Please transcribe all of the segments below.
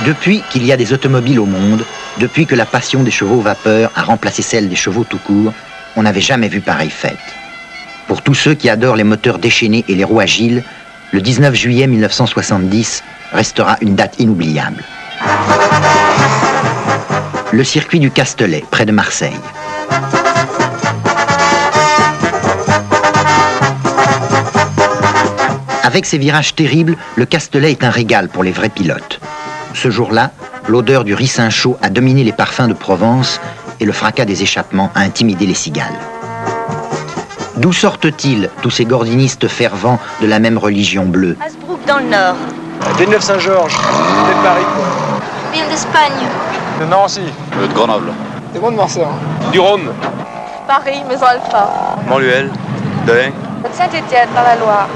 Depuis qu'il y a des automobiles au monde, depuis que la passion des chevaux vapeur a remplacé celle des chevaux tout court, on n'avait jamais vu pareille fête. Pour tous ceux qui adorent les moteurs déchaînés et les roues agiles, le 19 juillet 1970 restera une date inoubliable. Le circuit du Castellet, près de Marseille. Avec ses virages terribles, le Castellet est un régal pour les vrais pilotes. Ce jour-là, l'odeur du ricin chaud a dominé les parfums de Provence et le fracas des échappements a intimidé les cigales. D'où sortent-ils, tous ces gordinistes fervents de la même religion bleue? Hasbrook dans le nord. Villeneuve-Saint-Georges, de Paris quoi. Ville d'Espagne. De Nancy. De Grenoble. Des bons de Marseille. Du Rhône. Paris, Maison Alpha. Montluel. De Hain. De Saint-Étienne, dans la Loire.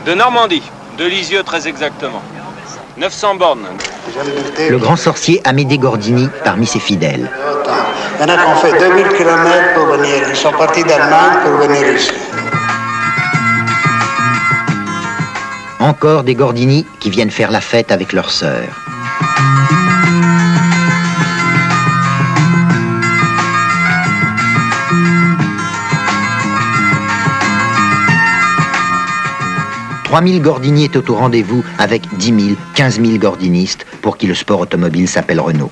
De Normandie, de Lisieux très exactement. 900 bornes. Le grand sorcier Amédée Gordini parmi ses fidèles. Il y en a qui ont fait 2000 km pour venir. Ils sont partis d'Allemagne pour venir ici. Encore des Gordini qui viennent faire la fête avec leurs sœurs. « 3000 Gordini est au rendez-vous avec 10 000, 15 000 gordinistes pour qui le sport automobile s'appelle Renault.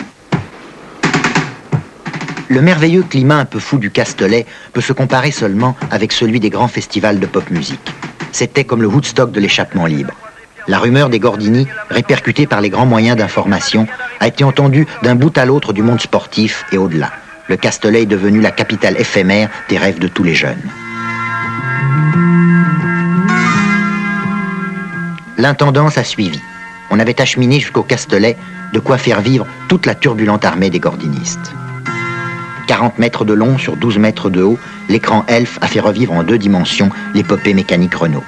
Le merveilleux climat un peu fou du Castellet peut se comparer seulement avec celui des grands festivals de pop musique. C'était comme le Woodstock de l'échappement libre. La rumeur des Gordini, répercutée par les grands moyens d'information, a été entendue d'un bout à l'autre du monde sportif et au-delà. Le Castellet est devenu la capitale éphémère des rêves de tous les jeunes. L'intendance a suivi. On avait acheminé jusqu'au Castellet de quoi faire vivre toute la turbulente armée des gordinistes. 40 mètres de long sur 12 mètres de haut, l'écran Elf a fait revivre en 2 dimensions l'épopée mécanique Renault.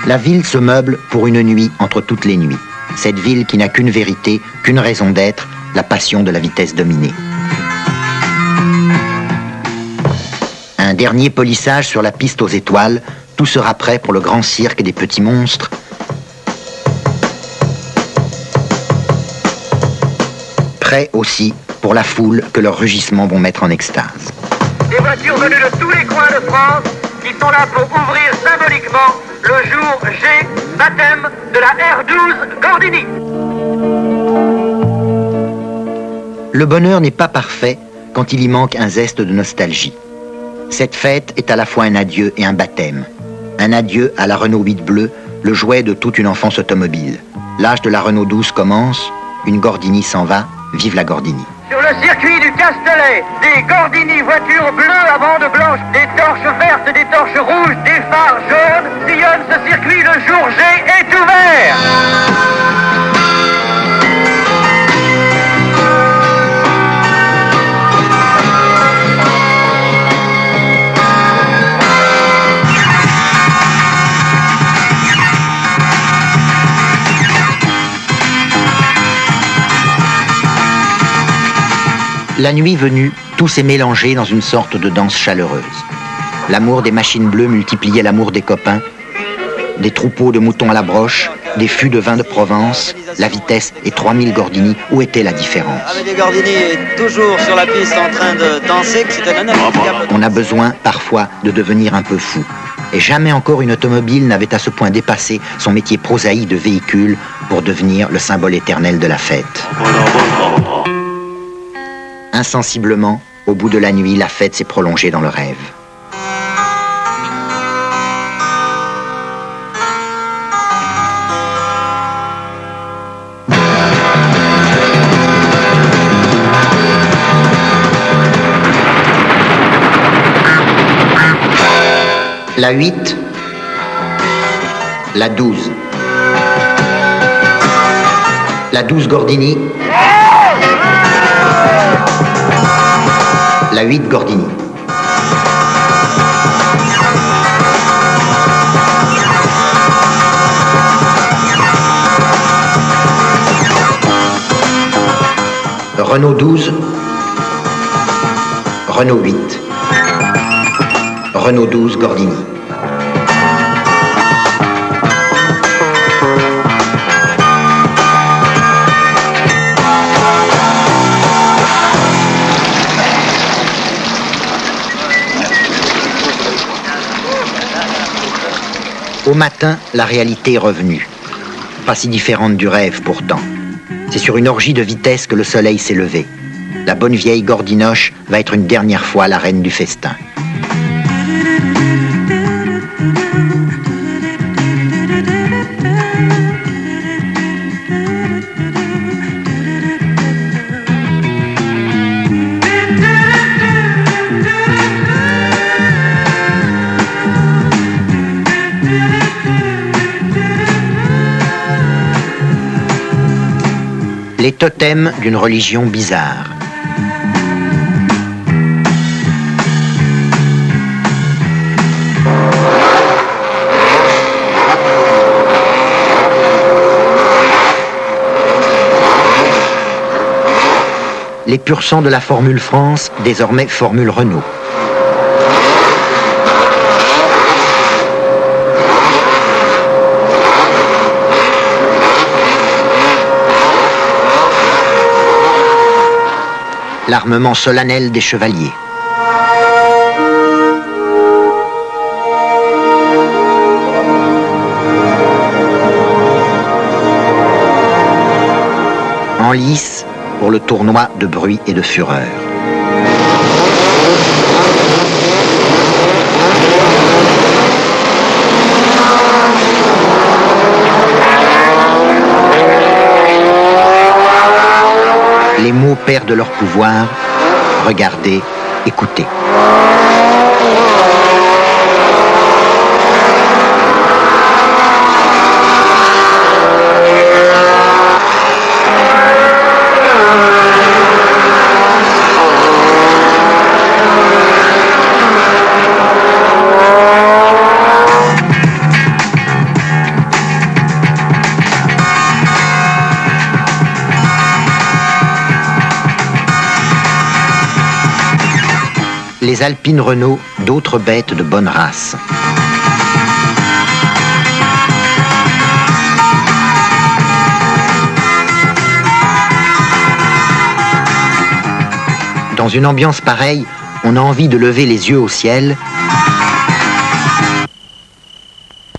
La ville se meuble pour une nuit entre toutes les nuits. Cette ville qui n'a qu'une vérité, qu'une raison d'être, la passion de la vitesse dominée. Un dernier polissage sur la piste aux étoiles, tout sera prêt pour le grand cirque des petits monstres. Prêt aussi pour la foule que leurs rugissements vont mettre en extase. Des voitures venues de tous les coins de France qui sont là pour ouvrir symboliquement le jour G, baptême de la R12 Gordini. Le bonheur n'est pas parfait quand il y manque un zeste de nostalgie. Cette fête est à la fois un adieu et un baptême. Un adieu à la Renault 8 bleue, le jouet de toute une enfance automobile. L'âge de la Renault 12 commence, une Gordini s'en va, vive la Gordini. Sur le circuit du Castellet, des Gordini voitures bleues à bandes blanches, des torches vertes, des torches rouges, des phares jaunes, sillonnent ce circuit, le jour G est ouvert. La nuit venue, tout s'est mélangé dans une sorte de danse chaleureuse. L'amour des machines bleues multipliait l'amour des copains, des troupeaux de moutons à la broche, des fûts de vin de Provence, la vitesse et 3000 Gordini. Où était la différence? Amédée Gordini est toujours sur la piste en train de danser, que c'est un honneur. On a besoin, parfois, de devenir un peu fou. Et jamais encore une automobile n'avait à ce point dépassé son métier prosaïque de véhicule pour devenir le symbole éternel de la fête. Insensiblement, au bout de la nuit, la fête s'est prolongée dans le rêve. La 8, La 12. La 12 Gordini. La 8 Gordini. Renault 12. Renault 8. Renault 12 Gordini. Au matin, la réalité est revenue. Pas si différente du rêve pourtant. C'est sur une orgie de vitesse que le soleil s'est levé. La bonne vieille Gordinoche va être une dernière fois la reine du festin. Les totems d'une religion bizarre. Les pur sang de la Formule France, désormais Formule Renault. L'armement solennel des chevaliers. En lice pour le tournoi de bruit et de fureur. Les mots perdent leur pouvoir. Regardez, écoutez. Les Alpines Renault, d'autres bêtes de bonne race. Dans une ambiance pareille, on a envie de lever les yeux au ciel.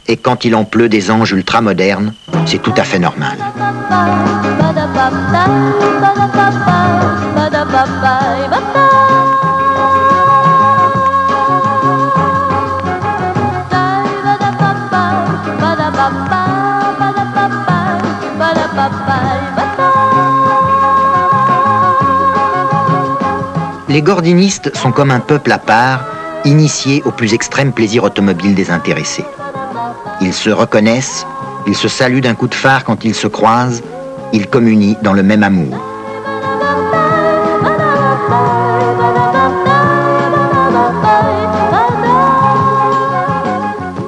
Et quand il en pleut des anges ultramodernes, c'est tout à fait normal. Les gordinistes sont comme un peuple à part, initiés au plus extrême plaisir automobile des intéressés. Ils se reconnaissent, ils se saluent d'un coup de phare quand ils se croisent, ils communient dans le même amour.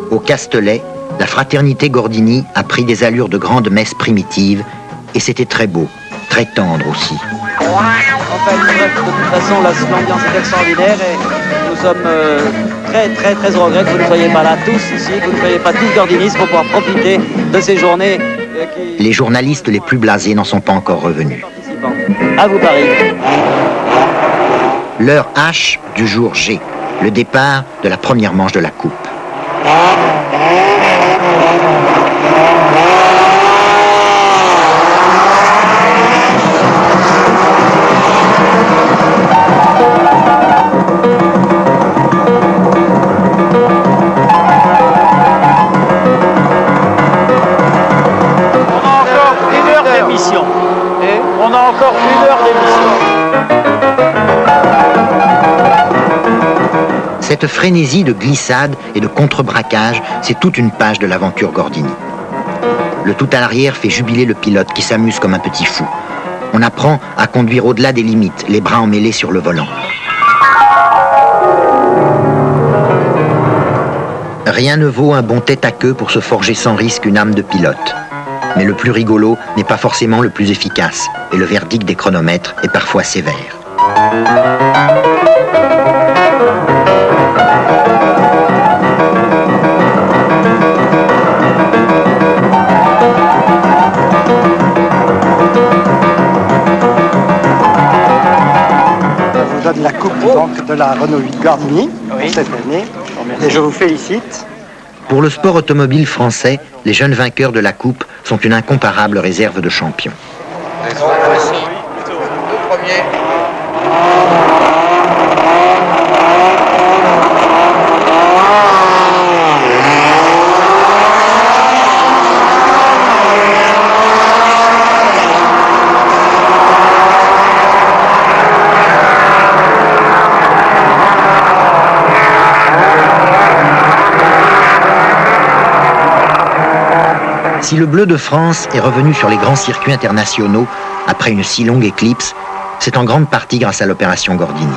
Au Castellet, la fraternité Gordini a pris des allures de grande messe primitive et c'était très beau, très tendre aussi. Enfin, bref, de toute façon, l'ambiance est extraordinaire et nous sommes très au regret que vous ne soyez pas là tous ici, que vous ne soyez pas tous gordinistes pour pouvoir profiter de ces journées. Les journalistes les plus blasés n'en sont pas encore revenus. À vous, Paris. L'heure H du jour G, le départ de la première manche de la coupe. On a encore 1 heure d'émission. Cette frénésie de glissade et de contre-braquage, c'est toute une page de l'aventure Gordini. Le tout à l'arrière fait jubiler le pilote qui s'amuse comme un petit fou. On apprend à conduire au-delà des limites, les bras emmêlés sur le volant. Rien ne vaut un bon tête-à-queue pour se forger sans risque une âme de pilote. Mais le plus rigolo n'est pas forcément le plus efficace, et le verdict des chronomètres est parfois sévère. Je vous donne la coupe donc, de la Renault 8 Gordini pour cette année, et je vous félicite. Pour le sport automobile français, les jeunes vainqueurs de la Coupe sont une incomparable réserve de champions. Le premier. Si le Bleu de France est revenu sur les grands circuits internationaux après une si longue éclipse, c'est en grande partie grâce à l'opération Gordini.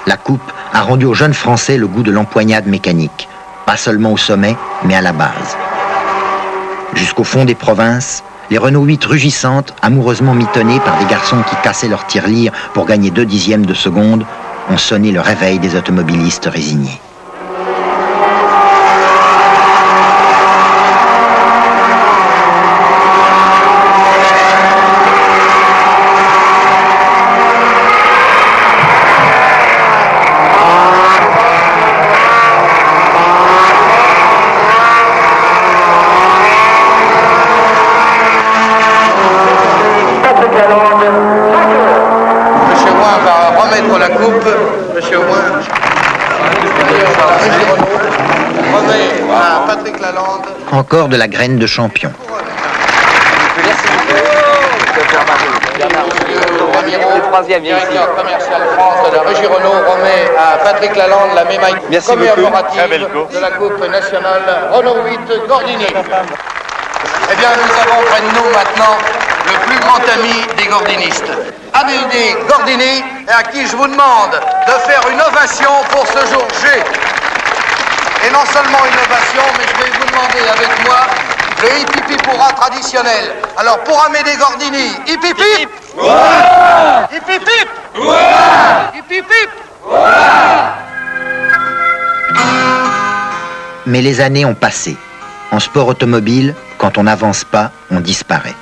La Coupe a rendu aux jeunes Français le goût de l'empoignade mécanique, pas seulement au sommet, mais à la base. Jusqu'au fond des provinces, les Renault 8 rugissantes, amoureusement mitonnées par des garçons qui cassaient leur tirelire pour gagner 2 dixièmes de seconde, ont sonné le réveil des automobilistes résignés. La coupe, monsieur Ouin, remet à Patrick Lalande. Encore de la graine de champion. Directeur commercial France de la régie Renault remet à Patrick Lalande la médaille commémorative de la Coupe nationale Renault 8 Gordini. Eh bien, nous avons près de nous maintenant le plus grand ami des gordinistes, Amédée Gordini, et à qui je vous demande de faire une ovation pour ce jour G. Et non seulement une ovation, mais je vais vous demander avec moi le hip-hip hurrah traditionnel. Alors pour Amédée Gordini, hip-hip hip, hip-hip hip, hip-hip hip. Mais les années ont passé. En sport automobile, quand on n'avance pas, on disparaît.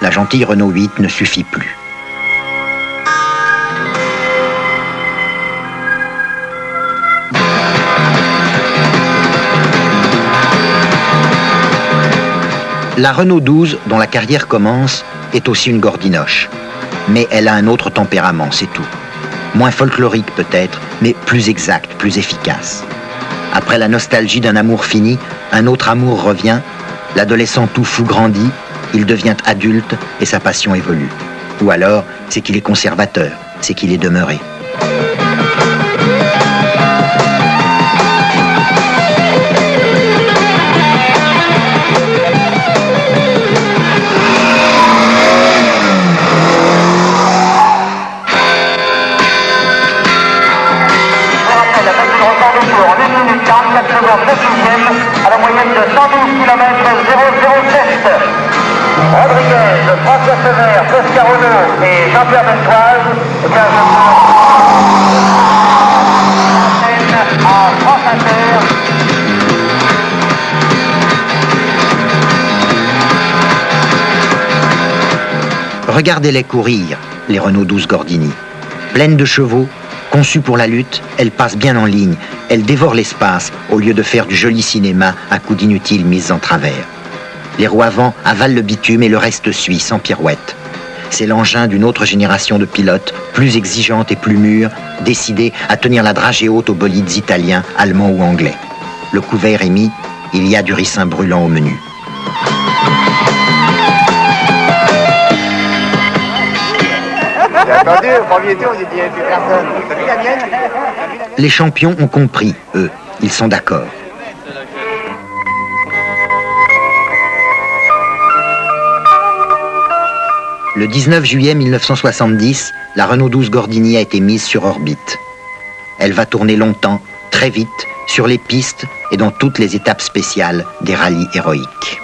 La gentille Renault 8 ne suffit plus. La Renault 12, dont la carrière commence, est aussi une gordinoche. Mais elle a un autre tempérament, c'est tout. Moins folklorique peut-être, mais plus exact, plus efficace. Après la nostalgie d'un amour fini, un autre amour revient. L'adolescent tout fou grandit, il devient adulte et sa passion évolue. Ou alors, c'est qu'il est conservateur, c'est qu'il est demeuré. À la moyenne de 112 km 007. Rodriguez, François Sever, Oscar Renault et Jean-Pierre Beltoise. À France Inter. Regardez-les courir, les Renault 12 Gordini. Pleines de chevaux, conçues pour la lutte, elles passent bien en ligne. Elles dévorent l'espace au lieu de faire du joli cinéma à coups d'inutiles mises en travers. Les roues avant avalent le bitume et le reste suit sans pirouette. C'est l'engin d'une autre génération de pilotes, plus exigeante et plus mûre, décidée à tenir la dragée haute aux bolides italiens, allemands ou anglais. Le couvert est mis, il y a du ricin brûlant au menu. J'ai attendu, au premier tour, j'ai dit, il n'y a plus personne. T'as vu la mienne? Les champions ont compris, eux. Ils sont d'accord. Le 19 juillet 1970, la Renault 12 Gordini a été mise sur orbite. Elle va tourner longtemps, très vite, sur les pistes et dans toutes les étapes spéciales des rallyes héroïques.